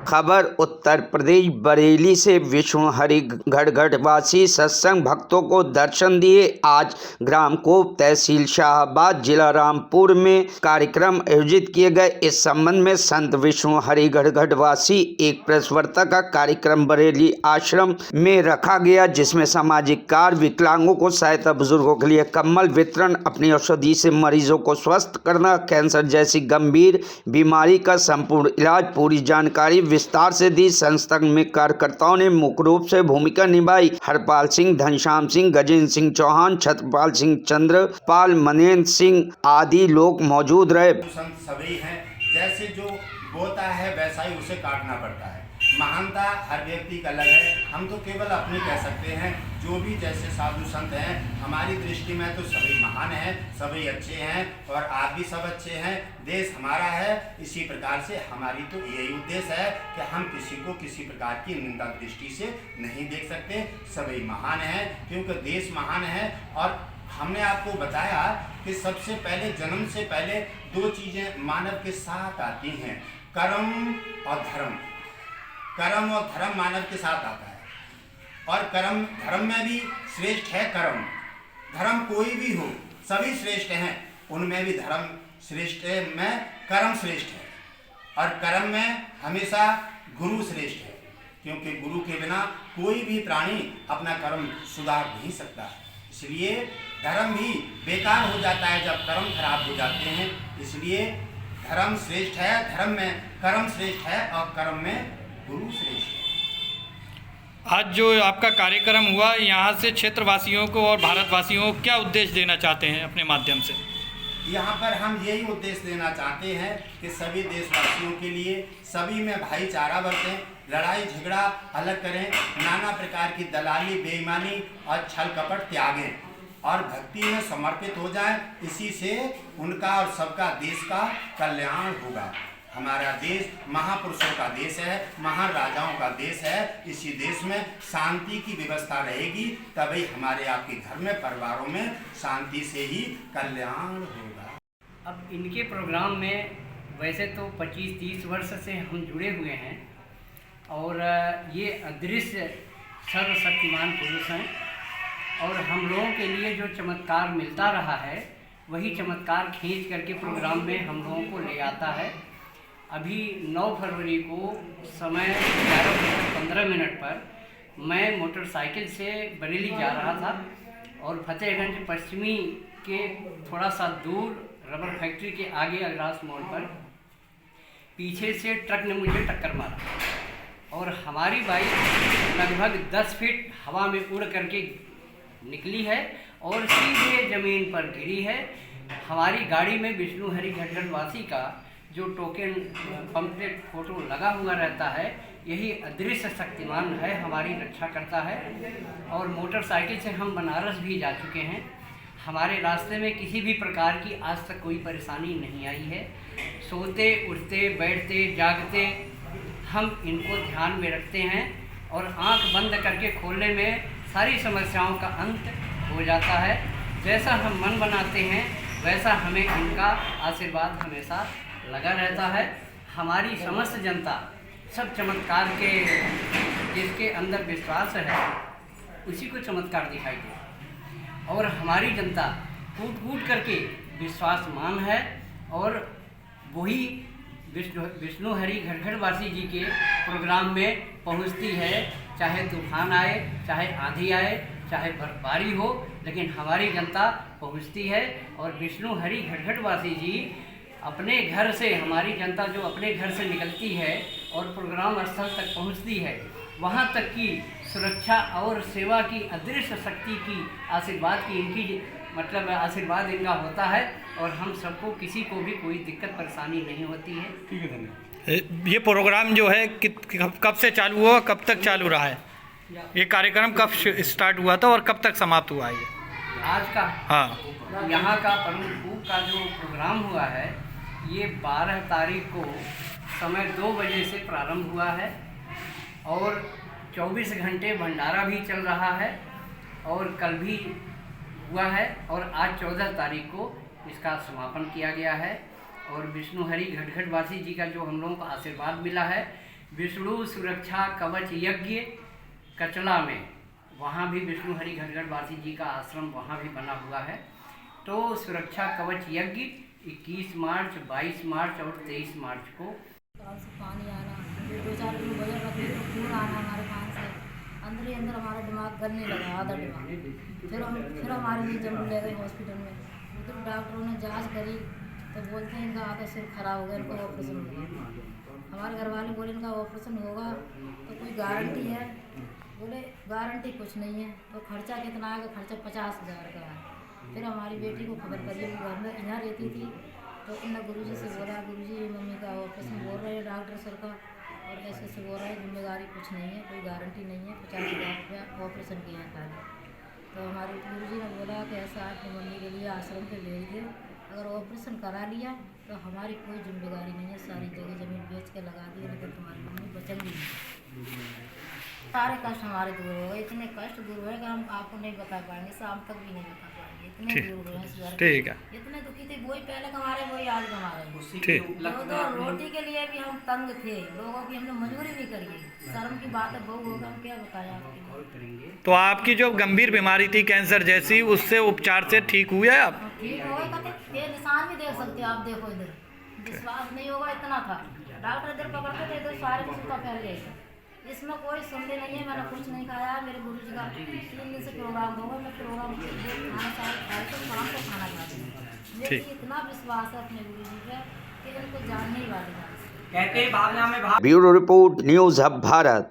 खबर उत्तर प्रदेश बरेली से विष्णु हरि गढ़गढ़वासी सत्संग भक्तों को दर्शन दिए। आज ग्राम कोप तहसील शाहाबाद जिला रामपुर में कार्यक्रम आयोजित किए गए। इस संबंध में संत विष्णु हरि गढ़गढ़वासी एक प्रेस वार्ता का कार्यक्रम बरेली आश्रम में रखा गया, जिसमें सामाजिक कार्य, विकलांगों को सहायता, बुजुर्गों के लिए कम्बल वितरण, अपनी औषधि से मरीजों को स्वस्थ करना, कैंसर जैसी गंभीर बीमारी का संपूर्ण इलाज, पूरी जानकारी विस्तार से दी। संस्था में कार्यकर्ताओं ने मुख्य रूप से भूमिका निभाई। हरपाल सिंह, घनश्याम सिंह, गजेंद्र सिंह चौहान, छत्रपाल सिंह, चंद्रपाल, मनेन्द्र सिंह आदि लोग मौजूद रहे। संत सभी हैं, जैसे जो बोता है वैसा ही उसे काटना पड़ता है। महानता हर व्यक्ति का अलग है, हम तो केवल अपनी कह सकते हैं। जो भी जैसे साधु संत हैं, हमारी दृष्टि में तो सभी महान हैं, सभी अच्छे हैं और आप भी सब अच्छे हैं। देश हमारा है, इसी प्रकार से हमारी तो यही उद्देश्य है कि हम किसी को किसी प्रकार की निंदा दृष्टि से नहीं देख सकते। सभी महान हैं क्योंकि देश महान है। और हमने आपको बताया कि सबसे पहले, जन्म से पहले दो चीज़ें मानव के साथ आती हैं, कर्म और धर्म। कर्म और धर्म मानव के साथ आता है और कर्म, धर्म में भी श्रेष्ठ है कर्म। धर्म कोई भी हो, सभी श्रेष्ठ हैं, उनमें भी धर्म श्रेष्ठ है, में कर्म श्रेष्ठ है। और कर्म में हमेशा गुरु श्रेष्ठ है, क्योंकि गुरु के बिना कोई भी प्राणी अपना कर्म सुधार नहीं सकता। इसलिए धर्म भी बेकार हो जाता है जब कर्म खराब हो जाते हैं। इसलिए धर्म श्रेष्ठ है, धर्म में कर्म श्रेष्ठ है और कर्म में गुरु श्रेष्ठ है। आज जो आपका कार्यक्रम हुआ, यहाँ से क्षेत्रवासियों को और भारतवासियों को क्या उद्देश्य देना चाहते हैं अपने माध्यम से? यहाँ पर हम यही उद्देश्य देना चाहते हैं कि सभी देशवासियों के लिए सभी में भाईचारा बरतें, लड़ाई झगड़ा अलग करें, नाना प्रकार की दलाली, बेईमानी और छल कपट त्यागें और भक्ति में समर्पित हो जाएं। इसी से उनका और सबका देश का कल्याण होगा। हमारा देश महापुरुषों का देश है, महान राजाओं का देश है। इसी देश में शांति की व्यवस्था रहेगी, तभी हमारे आपके घर में, परिवारों में शांति से ही कल्याण होगा। अब इनके प्रोग्राम में वैसे तो 25-30 वर्ष से हम जुड़े हुए हैं और ये अदृश्य सर्वशक्तिमान पुरुष हैं और हम लोगों के लिए जो चमत्कार मिलता रहा है, वही चमत्कार खींच करके प्रोग्राम में हम लोगों को ले आता है। अभी 9 फरवरी को समय 11:15 पर मैं मोटरसाइकिल से बरेली जा रहा था और फतेहगंज पश्चिमी के थोड़ा सा दूर रबर फैक्ट्री के आगे अग्रास मोड़ पर पीछे से ट्रक ने मुझे टक्कर मारा और हमारी बाइक लगभग 10 फीट हवा में उड़ करके निकली है और सीधे ज़मीन पर गिरी है। हमारी गाड़ी में विष्णु हरि गढ़गढ़वासी का जो टोकन पंपलेट फोटो लगा हुआ रहता है, यही अदृश्य शक्तिमान है, हमारी रक्षा करता है। और मोटरसाइकिल से हम बनारस भी जा चुके हैं। हमारे रास्ते में किसी भी प्रकार की आज तक कोई परेशानी नहीं आई है। सोते, उठते, बैठते, जागते हम इनको ध्यान में रखते हैं और आंख बंद करके खोलने में सारी समस्याओं का अंत हो जाता है। जैसा हम मन बनाते हैं वैसा हमें इनका आशीर्वाद हमेशा लगा रहता है। हमारी समस्त जनता सब चमत्कार के, जिसके अंदर विश्वास है उसी को चमत्कार दिखाई दे और हमारी जनता कूट कूट करके विश्वासमान है और वही विष्णु हरि गढ़गढ़वासी जी के प्रोग्राम में पहुंचती है। चाहे तूफान आए, चाहे आंधी आए, चाहे बर्फबारी हो, लेकिन हमारी जनता पहुंचती है। और विष्णु हरि गढ़गढ़वासी जी अपने घर से, हमारी जनता जो अपने घर से निकलती है और प्रोग्राम स्थल तक पहुंचती है, वहां तक की सुरक्षा और सेवा की अदृश्य शक्ति की आशीर्वाद की इनकी मतलब आशीर्वाद इनका होता है और हम सबको, किसी को भी कोई दिक्कत परेशानी नहीं होती है। ठीक है, धन्यवाद। ये प्रोग्राम जो है कब से चालू हुआ, कब तक चालू रहा है? ये कार्यक्रम कब स्टार्ट हुआ था और कब तक समाप्त हुआ है? ये आज का, हाँ, यहाँ का प्रमुख का जो प्रोग्राम हुआ है, ये 12 तारीख को समय 2 बजे से प्रारंभ हुआ है और 24 घंटे भंडारा भी चल रहा है और कल भी हुआ है और आज 14 तारीख को इसका समापन किया गया है। और विष्णु हरि गढ़गढ़वासी जी का जो हम लोगों को आशीर्वाद मिला है विष्णु सुरक्षा कवच यज्ञ कचला में, वहाँ भी विष्णु हरि घटगढ़वासी जी का आश्रम वहाँ भी बना हुआ है। तो सुरक्षा कवच यज्ञ 21 मार्च, 22 मार्च और 23 मार्च को पानी आना, 2-4 दिन बजे रखने तो खून आना हमारे कान से, अंदर ही अंदर हमारा दिमाग गलने लगा, आधा दिमाग। फिर हमारे लिए जम्मू ले गए हॉस्पिटल में। उधर डॉक्टरों ने जांच करी तो बोलते हैं इनका आधा सिर खराब हो गया, इनको ऑपरेशन होगा। हमारे घर वाले बोले इनका ऑपरेशन होगा तो कोई गारंटी है? बोले गारंटी कुछ नहीं है। तो खर्चा कितना आएगा? खर्चा 50,000 का है। फिर हमारी बेटी को खबर करिए, वो घर में यहाँ रहती थी, तो इन्होंने गुरुजी से बोला, गुरुजी मम्मी का ऑपरेशन बोल रहे हैं डॉक्टर सर का, और ऐसे बोल रहे हैं जिम्मेदारी कुछ नहीं है, कोई गारंटी नहीं है, 50,000 रुपया ऑपरेशन किए हैं खाली। तो हमारे गुरुजी ने बोला कि ऐसा आपकी मम्मी के लिए आश्रम पे भेज दे, अगर ऑपरेशन करा लिया तो हमारी कोई जिम्मेदारी नहीं है, सारी जगह ज़मीन बेच के लगा दी, लेकिन तुम्हारी मम्मी बचेंगी नहीं। सारे कष्ट हमारे दूर हो गए, इतने कष्ट दूर हुए कि हम आपको नहीं बता पाएंगे, शाम तक भी नहीं बता पाएंगे, इतने दूर हुए इस घर। ठीक है, इतने दुखी थे, वही पहले कमा रहे वही आज कमा रहे। ठीक। तो रोटी के लिए भी हम तंग थे, लोगों की हमने मजबूरी भी करी, शर्म की बात है, बहू होगा हम क्या बताएं आपको। तो आपकी जो गंभीर बीमारी थी कैंसर जैसी, उससे उपचार से ठीक हुए आप? ठीक हो गए, कहते ये निशान भी देख सकते हो आप, देखो इधर विश्वास नहीं होगा, इतना था। डॉक्टर इधर पकड़ते थे, इधर सारे कुत्ता फैल गए थे। इसमें कोई सुनते नहीं है, मैंने कुछ नहीं खाया। मेरे गुरुजी का 3 दिन से प्रोग्राम होगा, मैं प्रोग्राम खाना खाए तो शाम को खाना खाती हूँ। मुझे इतना विश्वास है अपने गुरुजी पे कि इनको जानने ही वाले। Bureau report, news hub Bharat.